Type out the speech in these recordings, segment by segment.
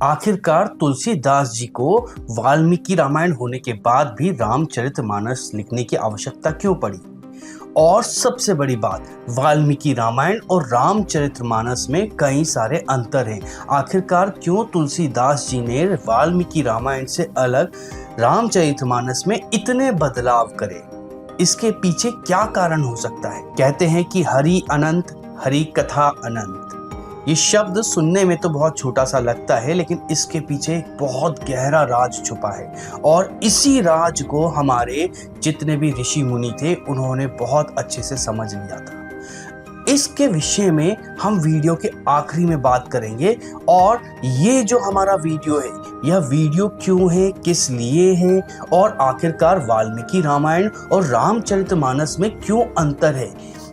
आखिरकार तुलसीदास जी को वाल्मीकि रामायण होने के बाद भी रामचरितमानस लिखने की आवश्यकता क्यों पड़ी? और सबसे बड़ी बात, वाल्मीकि रामायण और रामचरितमानस में कई सारे अंतर हैं। आखिरकार क्यों तुलसीदास जी ने वाल्मीकि रामायण से अलग रामचरितमानस में इतने बदलाव करे? इसके पीछे क्या कारण हो सकता है? कहते हैं कि हरि अनंत, हरि कथा अनंत। ये शब्द सुनने में तो बहुत छोटा सा लगता है, लेकिन इसके पीछे एक बहुत गहरा राज छुपा है और इसी राज को हमारे जितने भी ऋषि मुनि थे उन्होंने बहुत अच्छे से समझ लिया था। इसके विषय में हम वीडियो के आखिरी में बात करेंगे। और ये जो हमारा वीडियो है, यह वीडियो क्यों है, किस लिए है और आखिरकार वाल्मीकि रामायण और रामचरितमानस में क्यों अंतर है,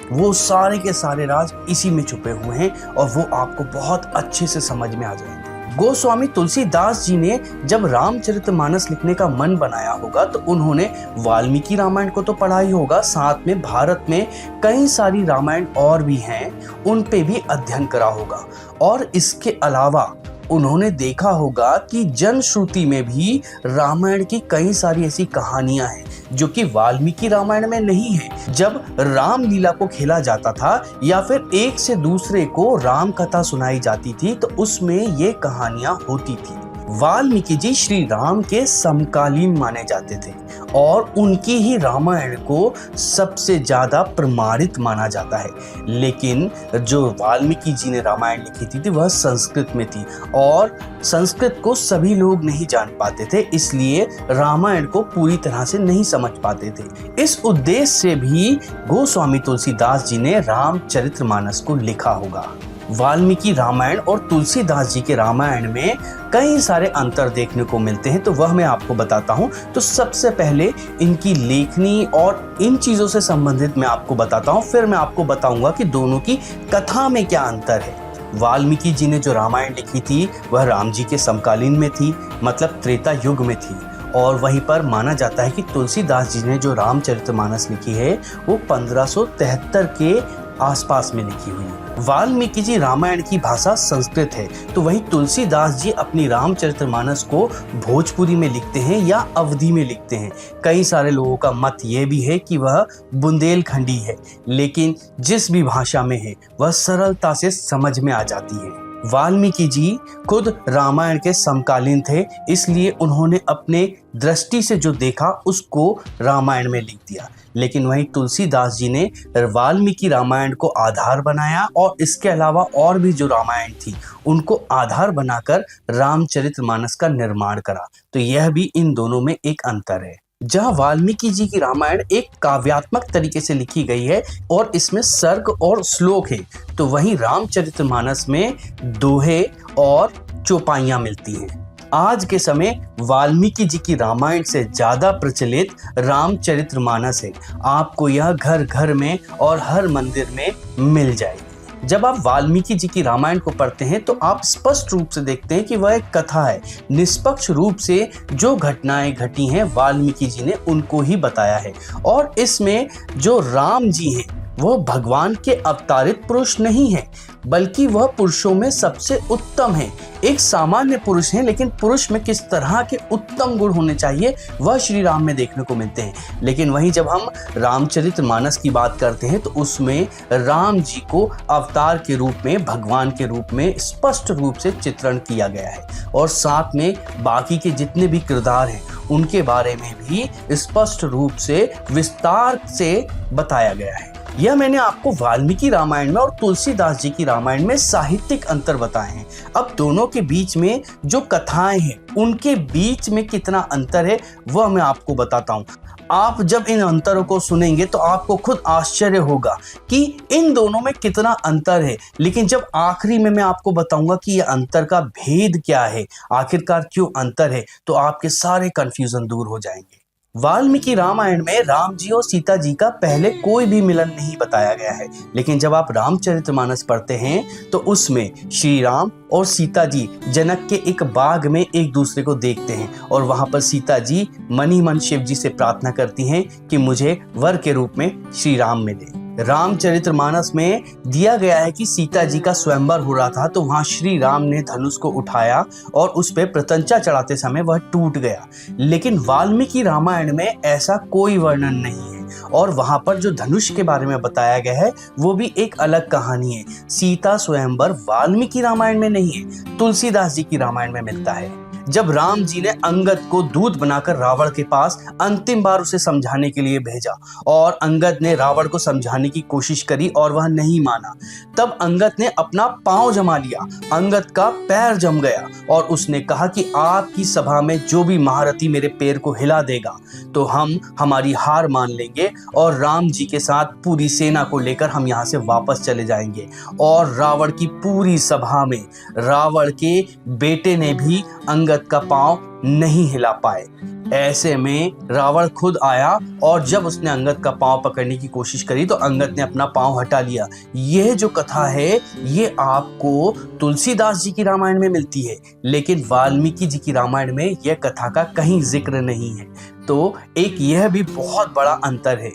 वो सारे के सारे राज इसी में छुपे हुए हैं और वो आपको बहुत अच्छे से समझ में आ जाएंगे। गोस्वामी तुलसीदास जी ने जब रामचरितमानस लिखने का मन बनाया होगा तो उन्होंने वाल्मीकि रामायण को तो पढ़ा ही होगा, साथ में भारत में कई सारी रामायण और भी हैं उन पे भी अध्ययन करा होगा। और इसके अलावा उन्होंने देखा होगा कि जनश्रुति में भी रामायण की कई सारी ऐसी कहानियां हैं जो कि वाल्मीकि रामायण में नहीं है। जब रामलीला को खेला जाता था या फिर एक से दूसरे को राम कथा सुनाई जाती थी तो उसमें ये कहानियां होती थी। वाल्मीकि जी श्री राम के समकालीन माने जाते थे और उनकी ही रामायण को सबसे ज्यादा प्रमाणित माना जाता है। लेकिन जो वाल्मीकि जी ने रामायण लिखी थी वह संस्कृत में थी और संस्कृत को सभी लोग नहीं जान पाते थे, इसलिए रामायण को पूरी तरह से नहीं समझ पाते थे। इस उद्देश्य से भी गोस्वामी तुलसीदास जी ने रामचरितमानस को लिखा होगा। वाल्मीकि रामायण और तुलसीदास जी के रामायण में कई सारे अंतर देखने को मिलते हैं, तो वह मैं आपको बताता हूं। तो सबसे पहले इनकी लेखनी और इन चीजों से संबंधित मैं आपको बताता हूं, फिर मैं आपको बताऊंगा कि दोनों की कथा में क्या अंतर है। वाल्मीकि जी ने जो रामायण लिखी थी वह राम जी के समकालीन में थी, मतलब त्रेता युग में थी। और वहीं पर माना जाता है कि तुलसीदास जी ने जो रामचरितमानस लिखी है वो 1573 के आसपास में लिखी हुई है। वाल्मीकि जी रामायण की भाषा संस्कृत है, तो वहीं तुलसीदास जी अपनी रामचरितमानस को भोजपुरी में लिखते हैं या अवधी में लिखते हैं। कई सारे लोगों का मत यह भी है कि वह बुंदेलखंडी है, लेकिन जिस भी भाषा में है वह सरलता से समझ में आ जाती है। वाल्मीकि जी खुद रामायण के समकालीन थे, इसलिए उन्होंने अपने दृष्टि से जो देखा उसको रामायण में लिख दिया। लेकिन वहीं तुलसीदास जी ने वाल्मीकि रामायण को आधार बनाया और इसके अलावा और भी जो रामायण थी उनको आधार बनाकर रामचरितमानस का निर्माण करा। तो यह भी इन दोनों में एक अंतर है। जहाँ वाल्मीकि जी की रामायण एक काव्यात्मक तरीके से लिखी गई है और इसमें सर्ग और श्लोक है, तो वहीं रामचरितमानस में दोहे और चौपाइयाँ मिलती हैं। आज के समय वाल्मीकि जी की रामायण से ज्यादा प्रचलित रामचरितमानस है। आपको यह घर घर में और हर मंदिर में मिल जाएगी। जब आप वाल्मीकि जी की रामायण को पढ़ते हैं तो आप स्पष्ट रूप से देखते हैं कि वह एक कथा है। निष्पक्ष रूप से जो घटनाएं घटी हैं वाल्मीकि जी ने उनको ही बताया है। और इसमें जो राम जी हैं वह भगवान के अवतारित पुरुष नहीं है, बल्कि वह पुरुषों में सबसे उत्तम है। एक सामान्य पुरुष है, लेकिन पुरुष में किस तरह के उत्तम गुण होने चाहिए वह श्री राम में देखने को मिलते हैं। लेकिन वहीं जब हम रामचरितमानस की बात करते हैं तो उसमें राम जी को अवतार के रूप में, भगवान के रूप में स्पष्ट रूप से चित्रण किया गया है और साथ में बाकी के जितने भी किरदार हैं उनके बारे में भी स्पष्ट रूप से विस्तार से बताया गया है। यह मैंने आपको वाल्मीकि रामायण में और तुलसीदास जी की रामायण में साहित्यिक अंतर बताए हैं। अब दोनों के बीच में जो कथाएं हैं उनके बीच में कितना अंतर है वह मैं आपको बताता हूँ। आप जब इन अंतरों को सुनेंगे तो आपको खुद आश्चर्य होगा कि इन दोनों में कितना अंतर है। लेकिन जब आखिरी में मैं आपको बताऊंगा कि यह अंतर का भेद क्या है, आखिरकार क्यों अंतर है, तो आपके सारे कंफ्यूजन दूर हो जाएंगे। वाल्मीकि रामायण में राम जी और सीता जी का पहले कोई भी मिलन नहीं बताया गया है, लेकिन जब आप रामचरितमानस पढ़ते हैं तो उसमें श्री राम और सीता जी जनक के एक बाग में एक दूसरे को देखते हैं और वहां पर सीता जी मनी मन शिव जी से प्रार्थना करती हैं कि मुझे वर के रूप में श्री राम मिले। रामचरितमानस में दिया गया है कि सीता जी का स्वयंवर हो रहा था, तो वहां श्री राम ने धनुष को उठाया और उस पे प्रत्यंचा चढ़ाते समय वह टूट गया। लेकिन वाल्मीकि रामायण में ऐसा कोई वर्णन नहीं है और वहां पर जो धनुष के बारे में बताया गया है वो भी एक अलग कहानी है। सीता स्वयंवर वाल्मीकि रामायण में नहीं है, तुलसीदास जी की रामायण में मिलता है। जब राम जी ने अंगद को दूत बनाकर रावण के पास अंतिम बार उसे समझाने के लिए भेजा और अंगद ने रावण को समझाने की कोशिश करी और वह नहीं माना, तब अंगद ने अपना पांव जमा लिया। अंगद का पैर जम गया और उसने कहा कि आपकी सभा में जो भी महारथी मेरे पैर को हिला देगा तो हम हमारी हार मान लेंगे और राम जी के साथ पूरी सेना को लेकर हम यहाँ से वापस चले जाएंगे। और रावण की पूरी सभा में रावण के बेटे ने भी अंगद का पांव नहीं हिला पाए। ऐसे में रावण खुद आया और जब उसने अंगद का पांव पकड़ने की कोशिश करी तो अंगद ने अपना पांव हटा लिया। यह जो कथा है ये आपको तुलसीदास जी की रामायण में मिलती है, लेकिन वाल्मीकि जी की रामायण में यह कथा का कहीं जिक्र नहीं है। तो एक यह भी बहुत बड़ा अंतर है।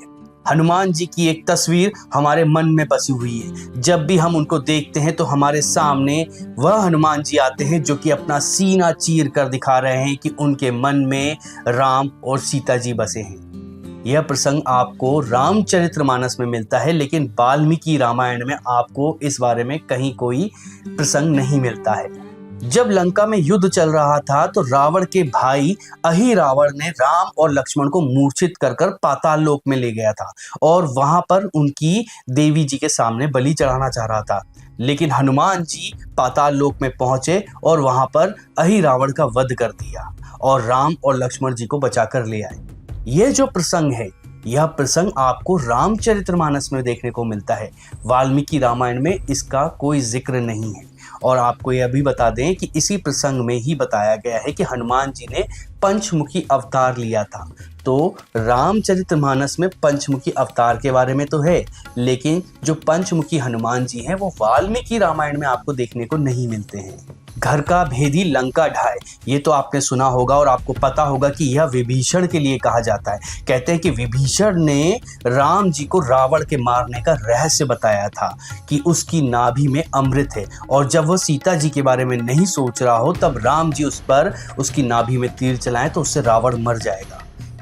हनुमान जी की एक तस्वीर हमारे मन में बसी हुई है। जब भी हम उनको देखते हैं तो हमारे सामने वह हनुमान जी आते हैं जो कि अपना सीना चीर कर दिखा रहे हैं कि उनके मन में राम और सीता जी बसे हैं। यह प्रसंग आपको रामचरितमानस में मिलता है, लेकिन वाल्मीकि रामायण में आपको इस बारे में कहीं कोई प्रसंग नहीं मिलता है। जब लंका में युद्ध चल रहा था तो रावण के भाई अहिरावण ने राम और लक्ष्मण को मूर्छित कर कर पाताल लोक में ले गया था और वहां पर उनकी देवी जी के सामने बलि चढ़ाना चाह रहा था। लेकिन हनुमान जी पाताल लोक में पहुंचे और वहां पर अहिरावण का वध कर दिया और राम और लक्ष्मण जी को बचाकर ले आए। यह जो प्रसंग है यह प्रसंग आपको रामचरितमानस में देखने को मिलता है। वाल्मीकि रामायण में इसका कोई जिक्र नहीं है। और आपको यह भी बता दें कि इसी प्रसंग में ही बताया गया है कि हनुमान जी ने पंचमुखी अवतार लिया था। तो रामचरितमानस में पंचमुखी अवतार के बारे में तो है, लेकिन जो पंचमुखी हनुमान जी हैं वो वाल्मीकि रामायण में आपको देखने को नहीं मिलते हैं। घर का भेदी लंका ढाए, ये तो आपने सुना होगा और आपको पता होगा कि यह विभीषण के लिए कहा जाता है। कहते हैं कि विभीषण ने राम जी को रावण के मारने का रहस्य बताया था कि उसकी नाभि में अमृत है और जब वह सीता जी के बारे में नहीं सोच रहा हो तब राम जी उस पर उसकी नाभि में तीर चलाएं तो उससे रावण मर जाएगा।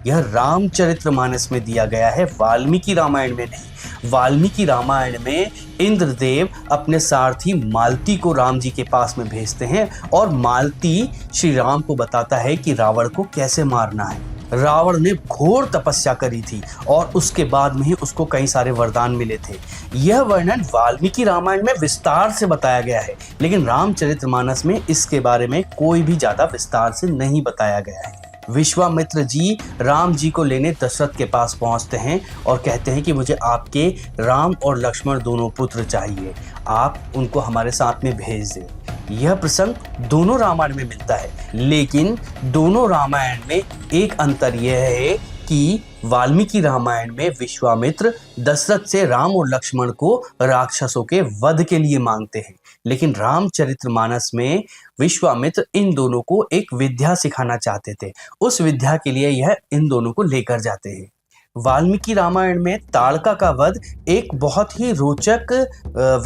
यह रामचरितमानस में दिया गया है, वाल्मीकि रामायण में नहीं। वाल्मीकि रामायण में इंद्रदेव अपने सारथी मालती को राम जी के पास में भेजते हैं और मालती श्री राम को बताता है कि रावण को कैसे मारना है। रावण ने घोर तपस्या करी थी और उसके बाद में ही उसको कई सारे वरदान मिले थे। यह वर्णन वाल्मीकि रामायण में विस्तार से बताया गया है, लेकिन रामचरितमानस में इसके बारे में कोई भी ज्यादा विस्तार से नहीं बताया गया है। विश्वामित्र जी राम जी को लेने दशरथ के पास पहुंचते हैं और कहते हैं कि मुझे आपके राम और लक्ष्मण दोनों पुत्र चाहिए, आप उनको हमारे साथ में भेज दें। यह प्रसंग दोनों रामायण में मिलता है, लेकिन दोनों रामायण में एक अंतर यह है कि वाल्मीकि रामायण में विश्वामित्र दशरथ से राम और लक्ष्मण को राक्षसों के वध के लिए मांगते हैं, लेकिन रामचरितमानस में विश्वामित्र इन दोनों को एक विद्या सिखाना चाहते थे। उस विद्या के लिए यह इन दोनों को लेकर जाते हैं। वाल्मीकि रामायण में ताड़का का वध एक बहुत ही रोचक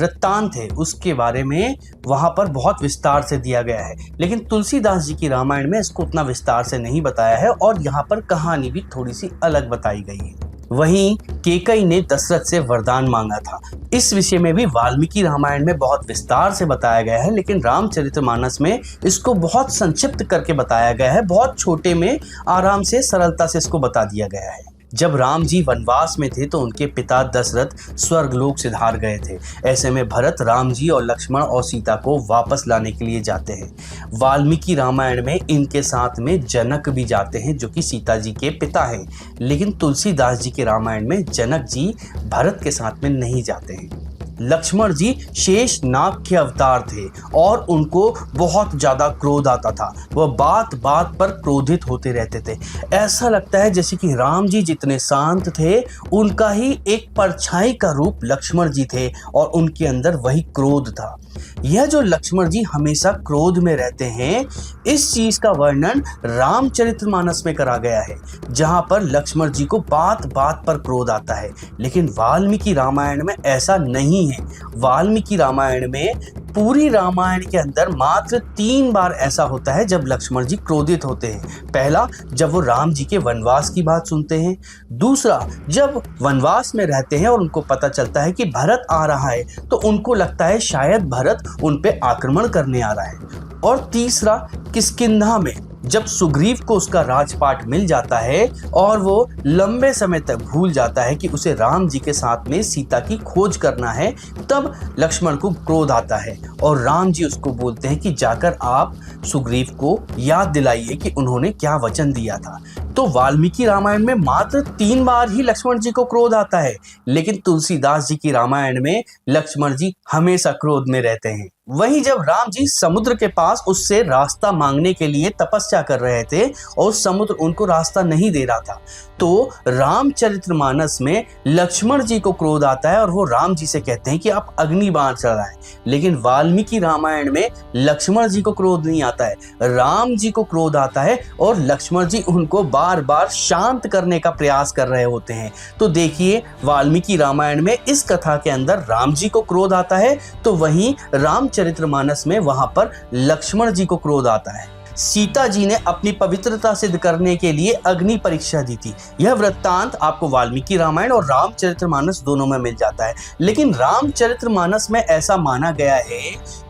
वृत्तांत है, उसके बारे में वहां पर बहुत विस्तार से दिया गया है, लेकिन तुलसीदास जी की रामायण में इसको उतना विस्तार से नहीं बताया है और यहाँ पर कहानी भी थोड़ी सी अलग बताई गई है। वहीं केकई ने दशरथ से वरदान मांगा था। इस विषय में भी वाल्मीकि रामायण में बहुत विस्तार से बताया गया है, लेकिन रामचरितमानस में इसको बहुत संक्षिप्त करके बताया गया है। बहुत छोटे में आराम से सरलता से इसको बता दिया गया है। जब राम जी वनवास में थे तो उनके पिता दशरथ स्वर्गलोक सिधार गए थे। ऐसे में भरत राम जी और लक्ष्मण और सीता को वापस लाने के लिए जाते हैं। वाल्मीकि रामायण में इनके साथ में जनक भी जाते हैं जो कि सीता जी के पिता हैं, लेकिन तुलसीदास जी के रामायण में जनक जी भरत के साथ में नहीं जाते हैं। लक्ष्मण जी शेष नाग के अवतार थे और उनको बहुत ज्यादा क्रोध आता था। वह बात बात पर क्रोधित होते रहते थे। ऐसा लगता है जैसे कि राम जी जितने शांत थे, उनका ही एक परछाई का रूप लक्ष्मण जी थे और उनके अंदर वही क्रोध था। यह जो लक्ष्मण जी हमेशा क्रोध में रहते हैं, इस चीज का वर्णन रामचरितमानस में करा गया है, जहां पर लक्ष्मण जी को बात बात पर क्रोध आता है। लेकिन वाल्मीकि रामायण में ऐसा नहीं है। वाल्मीकि रामायण में, पूरी रामायण के अंदर मात्र 3 बार ऐसा होता है जब लक्ष्मण जी क्रोधित होते हैं। पहला, जब वो राम जी के वनवास की बात सुनते हैं। दूसरा, जब वनवास में रहते हैं और उनको पता चलता है कि भरत आ रहा है, तो उनको लगता है शायद भरत उन पे आक्रमण करने आ रहा है। और तीसरा, किष्किंधा में, जब सुग्रीव को उसका राजपाट मिल जाता है और वो लंबे समय तक भूल जाता है कि उसे राम जी के साथ में सीता की खोज करना है, तब लक्ष्मण को क्रोध आता है और राम जी उसको बोलते हैं कि जाकर आप सुग्रीव को याद दिलाइए कि उन्होंने क्या वचन दिया था। तो वाल्मीकि रामायण में मात्र 3 बार ही लक्ष्मण जी को क्रोध आता है, लेकिन तुलसीदास जी की रामायण में लक्ष्मण जी हमेशा क्रोध में रहते हैं। वहीं जब राम जी समुद्र के पास उससे रास्ता मांगने के लिए तपस्या कर रहे थे और समुद्र उनको रास्ता नहीं दे रहा था, तो रामचरितमानस में लक्ष्मण जी को क्रोध आता है और वो राम जी से कहते हैं कि आप अग्नि बाण चढ़ाएं। लेकिन वाल्मीकि रामायण में लक्ष्मण जी को क्रोध नहीं आता है, राम जी को क्रोध आता है और लक्ष्मण जी उनको बार बार शांत करने का प्रयास कर रहे होते हैं। तो देखिए, वाल्मीकि रामायण में इस कथा के अंदर राम जी को क्रोध आता है, तो वहीं रामचरितमानस में वहां पर लक्ष्मण जी को क्रोध आता है। सीता जी ने अपनी पवित्रता सिद्ध करने के लिए अग्नि परीक्षा दी थी। यह वृत्तांत आपको वाल्मीकि रामायण और रामचरितमानस दोनों में मिल जाता है। लेकिन रामचरितमानस में ऐसा माना गया है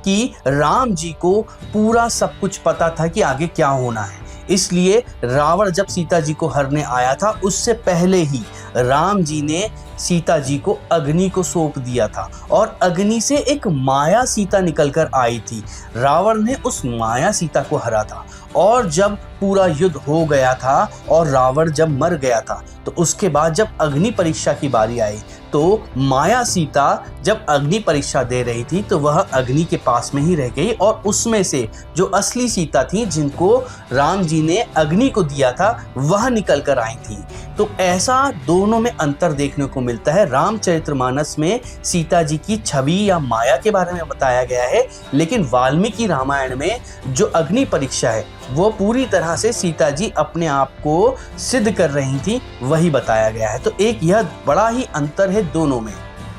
कि राम जी को पूरा सब कुछ पता था कि आगे क्या होना है, इसलिए रावण जब सीता जी को हरने आया था, उससे पहले ही राम जी ने सीता जी को अग्नि को सौंप दिया था और अग्नि से एक माया सीता निकलकर आई थी। रावण ने उस माया सीता को हरा था और जब पूरा युद्ध हो गया था और रावण जब मर गया था, तो उसके बाद जब अग्नि परीक्षा की बारी आई, तो माया सीता जब अग्नि परीक्षा दे रही थी, तो वह अग्नि के पास में ही रह गई और उसमें से जो असली सीता थी, जिनको राम जी ने अग्नि को दिया था, वह निकल कर आई थी। तो ऐसा दोनों में अंतर देखने को मिलता है। रामचरितमानस में सीता जी की छवि या माया के बारे में बताया गया है, लेकिन वाल्मीकि रामायण में जो अग्नि परीक्षा है, वो पूरी तरह से सीता जी अपने आप को सिद्ध कर रही थी, वही बताया गया है। तो एक यह बड़ा ही अंतर है दोनों में।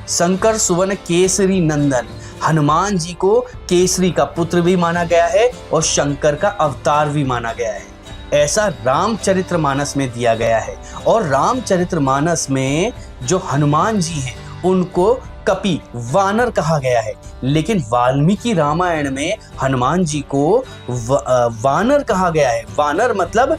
शंकर सुवन केसरी नंदन, हनुमान जी को केसरी का पुत्र भी माना गया है और शंकर का अवतार भी माना गया है। ऐसा रामचरितमानस में दिया गया है। और रामचरितमानस में जो हनुमान जी हैं, उनको कपि, वानर कहा गया है, लेकिन वाल्मीकि रामायण में हनुमान जी को वानर कहा गया है। वानर मतलब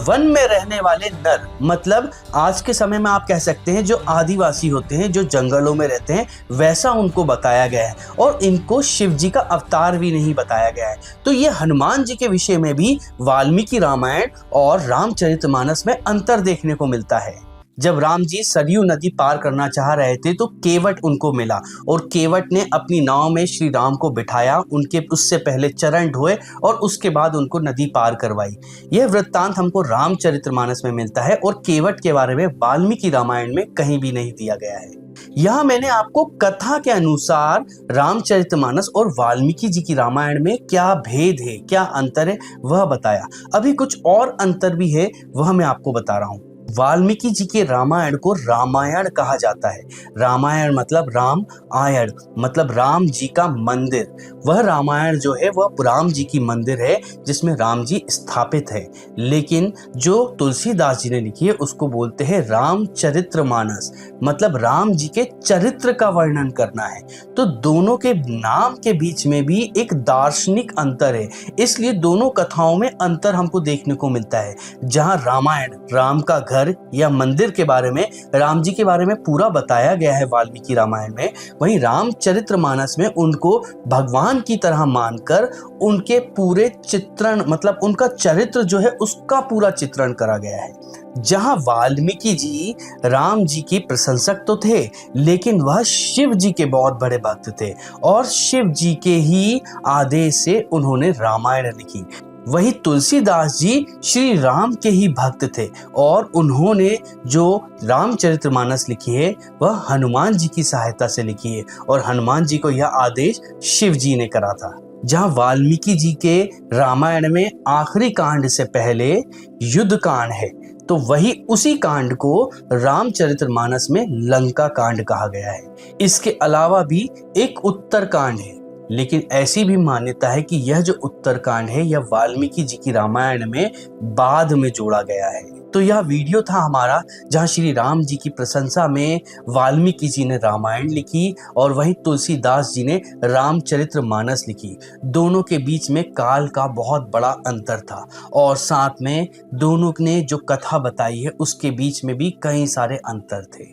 वन में रहने वाले नर, मतलब आज के समय में आप कह सकते हैं जो आदिवासी होते हैं, जो जंगलों में रहते हैं, वैसा उनको बताया गया है। और इनको शिव जी का अवतार भी नहीं बताया गया है। तो ये हनुमान जी के विषय में भी वाल्मीकि रामायण और रामचरितमानस में अंतर देखने को मिलता है। जब राम जी सरयू नदी पार करना चाह रहे थे, तो केवट उनको मिला और केवट ने अपनी नाव में श्री राम को बिठाया, उनके उससे पहले चरण ढोए और उसके बाद उनको नदी पार करवाई। यह वृत्तांत हमको रामचरितमानस में मिलता है और केवट के बारे में वाल्मीकि रामायण में कहीं भी नहीं दिया गया है। यहाँ मैंने आपको कथा के अनुसार रामचरितमानस और वाल्मीकि जी की रामायण में क्या भेद है, क्या अंतर है, वह बताया। अभी कुछ और अंतर भी है, वह मैं आपको बता रहा हूँ। वाल्मीकि जी के रामायण को रामायण कहा जाता है। रामायण मतलब राम, आयण मतलब राम जी का मंदिर। वह रामायण जो है वह राम जी की मंदिर है, जिसमें राम जी स्थापित है। लेकिन जो तुलसीदास जी ने लिखी है, उसको बोलते हैं रामचरितमानस, मतलब राम जी के चरित्र का वर्णन करना है। तो दोनों के नाम के बीच में भी एक दार्शनिक अंतर है, इसलिए दोनों कथाओं में अंतर हमको देखने को मिलता है। जहाँ रामायण राम का घर घर या मंदिर के बारे में, राम जी के बारे में पूरा बताया गया है वाल्मीकि रामायण में, वहीं रामचरितमानस में उनको भगवान की तरह मानकर उनके पूरे चित्रण, मतलब उनका चरित्र जो है उसका पूरा चित्रण करा गया है। जहां वाल्मीकि जी राम जी की प्रशंसक तो थे, लेकिन वह शिव जी के बहुत बड़े भक्त थे और शिव जी के ही आदेश से उन्होंने रामायण लिखी। वहीं तुलसीदास जी श्री राम के ही भक्त थे और उन्होंने जो रामचरितमानस लिखी है वह हनुमान जी की सहायता से लिखी है और हनुमान जी को यह आदेश शिव जी ने करा था। जहाँ वाल्मीकि जी के रामायण में आखिरी कांड से पहले युद्ध कांड है, तो वही उसी कांड को रामचरितमानस में लंका कांड कहा गया है। इसके अलावा भी एक उत्तर कांड है, लेकिन ऐसी भी मान्यता है कि यह जो उत्तरकांड है यह वाल्मीकि जी की रामायण में बाद में जोड़ा गया है। तो यह वीडियो था हमारा जहां श्री राम जी की प्रशंसा में वाल्मीकि जी ने रामायण लिखी और वहीं तुलसीदास जी ने रामचरितमानस लिखी। दोनों के बीच में काल का बहुत बड़ा अंतर था और साथ में दोनों ने जो कथा बताई है उसके बीच में भी कई सारे अंतर थे।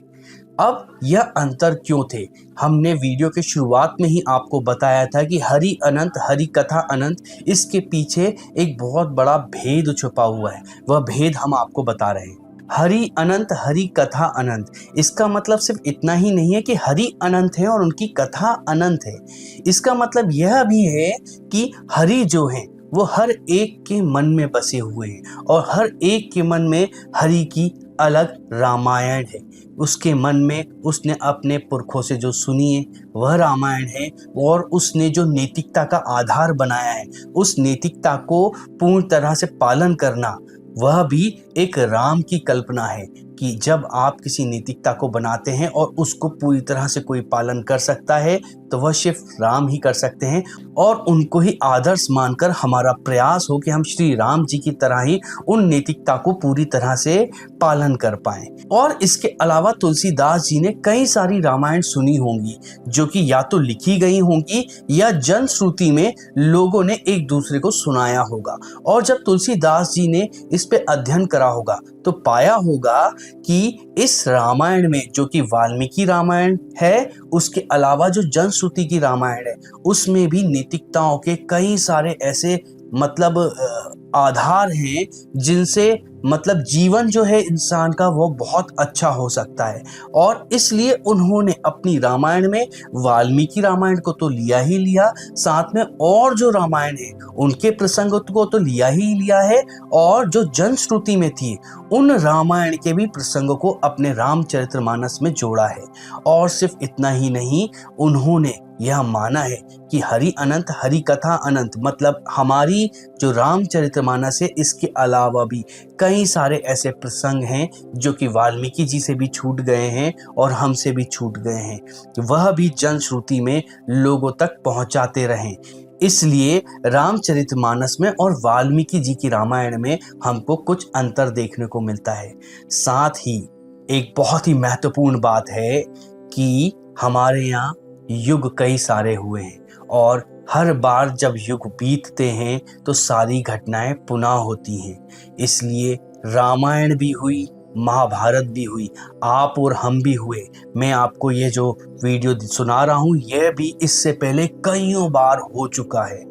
अब यह अंतर क्यों थे? हमने वीडियो के शुरुआत में ही आपको बताया था कि हरि अनंत, हरि कथा अनंत, इसके पीछे एक बहुत बड़ा भेद छुपा हुआ है। वह भेद हम आपको बता रहे हैं। हरि अनंत, हरि कथा अनंत, इसका मतलब सिर्फ इतना ही नहीं है कि हरि अनंत है और उनकी कथा अनंत है। इसका मतलब यह भी है कि हरि जो है वो हर एक के मन में बसे हुए हैं और हर एक के मन में हरि की अलग रामायण है। उसके मन में उसने अपने पुरखों से जो सुनी है वह रामायण है और उसने जो नैतिकता का आधार बनाया है उस नैतिकता को पूर्ण तरह से पालन करना, वह भी एक राम की कल्पना है कि जब आप किसी नैतिकता को बनाते हैं और उसको पूरी तरह से कोई पालन कर सकता है तो वह सिर्फ राम ही कर सकते हैं और उनको ही आदर्श मानकर हमारा प्रयास हो कि हम श्री राम जी की तरह ही उन नैतिकता को पूरी तरह से पालन कर पाएं। और इसके अलावा तुलसीदास जी ने कई सारी रामायण सुनी होंगी जो कि या तो लिखी गई होंगी या जनश्रुति में लोगों ने एक दूसरे को सुनाया होगा। और जब तुलसीदास जी ने इस पे अध्ययन करा होगा तो पाया होगा कि इस रामायण में, जो कि वाल्मीकि रामायण है, उसके अलावा जो जनश्रुति की रामायण है उसमें भी नैतिकताओं के कई सारे ऐसे मतलब आधार हैं जिनसे मतलब जीवन जो है इंसान का वो बहुत अच्छा हो सकता है। और इसलिए उन्होंने अपनी रामायण में वाल्मीकि रामायण को तो लिया ही लिया, साथ में और जो रामायण है उनके प्रसंग को तो लिया ही लिया है और जो जनश्रुति में थी उन रामायण के भी प्रसंगों को अपने रामचरितमानस में जोड़ा है। और सिर्फ इतना ही नहीं, उन्होंने यह माना है कि हरि अनंत, हरि कथा अनंत, मतलब हमारी जो रामचरितमानस है इसके अलावा भी कई सारे ऐसे प्रसंग हैं जो कि वाल्मीकि जी से भी छूट गए हैं और हमसे भी छूट गए हैं, वह भी जनश्रुति में लोगों तक पहुंचाते रहें। इसलिए रामचरितमानस में और वाल्मीकि जी की रामायण में हमको कुछ अंतर देखने को मिलता है। साथ ही एक बहुत ही महत्वपूर्ण बात है कि हमारे यहाँ युग कई सारे हुए हैं और हर बार जब युग बीतते हैं तो सारी घटनाएं पुनः होती हैं। इसलिए रामायण भी हुई, महाभारत भी हुई, आप और हम भी हुए। मैं आपको ये जो वीडियो सुना रहा हूँ यह भी इससे पहले कईयों बार हो चुका है।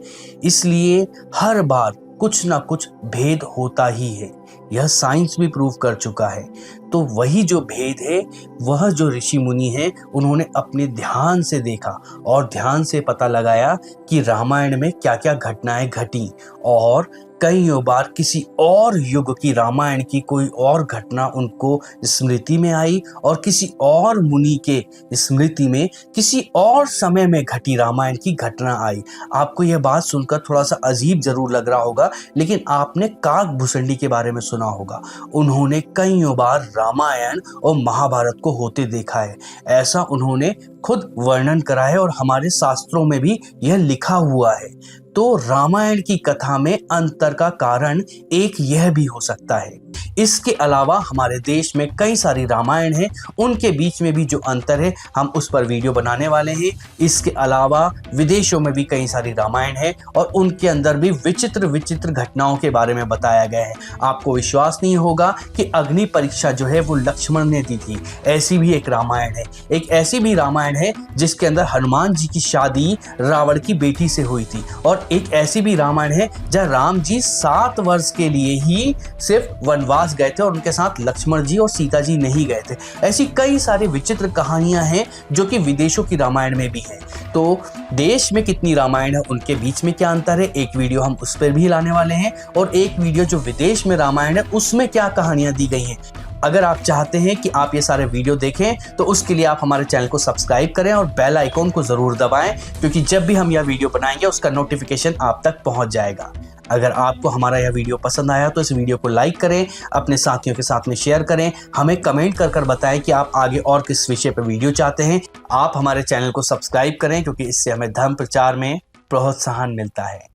इसलिए हर बार कुछ ना कुछ भेद होता ही है, यह साइंस भी प्रूव कर चुका है। तो वही जो भेद है वह जो ऋषि मुनि हैं उन्होंने अपने ध्यान से देखा और ध्यान से पता लगाया कि रामायण में क्या क्या घटनाएं घटी और कईयों बार किसी और युग की रामायण की कोई और घटना उनको स्मृति में आई और किसी और मुनि के स्मृति में किसी और समय में घटी रामायण की घटना आई। आपको यह बात सुनकर थोड़ा सा अजीब जरूर लग रहा होगा, लेकिन आपने काकभूषणी के बारे में सुना होगा। उन्होंने कईयों बार रामायण और महाभारत को होते देखा है, ऐसा उन्होंने खुद वर्णन करा है और हमारे शास्त्रों में भी यह लिखा हुआ है। तो रामायण की कथा में अंतर का कारण एक यह भी हो सकता है। इसके अलावा हमारे देश में कई सारी रामायण है, उनके बीच में भी जो अंतर है हम उस पर वीडियो बनाने वाले हैं। इसके अलावा विदेशों में भी कई सारी रामायण है और उनके अंदर भी विचित्र विचित्र घटनाओं के बारे में बताया गया है। आपको विश्वास नहीं होगा कि अग्नि परीक्षा जो है वो लक्ष्मण ने दी थी। ऐसी भी एक रामायण है। एक ऐसी भी रामायण है जिसके अंदर हनुमान जी की शादी रावण की बेटी से हुई थी। और एक ऐसी भी रामायण है जहाँ राम जी 7 वर्ष के लिए ही सिर्फ वनवास गए थे और उनके साथ लक्ष्मण जी और सीता जी नहीं गए थे। ऐसी कई सारी विचित्र कहानियां हैं जो कि विदेशों की रामायण में भी है। तो देश में कितनी रामायण है, उनके बीच में क्या अंतर है, एक वीडियो हम उस पर भी लाने वाले हैं। और एक वीडियो जो विदेश में रामायण है उसमें क्या कहानियां दी गई हैं। अगर आप चाहते हैं कि आप ये सारे वीडियो देखें तो उसके लिए आप हमारे चैनल को सब्सक्राइब करें और बेल आइकॉन को जरूर दबाएं, क्योंकि जब भी हम यह वीडियो बनाएंगे उसका नोटिफिकेशन आप तक पहुंच जाएगा। अगर आपको हमारा यह वीडियो पसंद आया तो इस वीडियो को लाइक करें, अपने साथियों के साथ में शेयर करें, हमें कमेंट कर बताएं कि आप आगे और किस विषय पर वीडियो चाहते हैं। आप हमारे चैनल को सब्सक्राइब करें क्योंकि इससे हमें धर्म प्रचार में प्रोत्साहन मिलता है।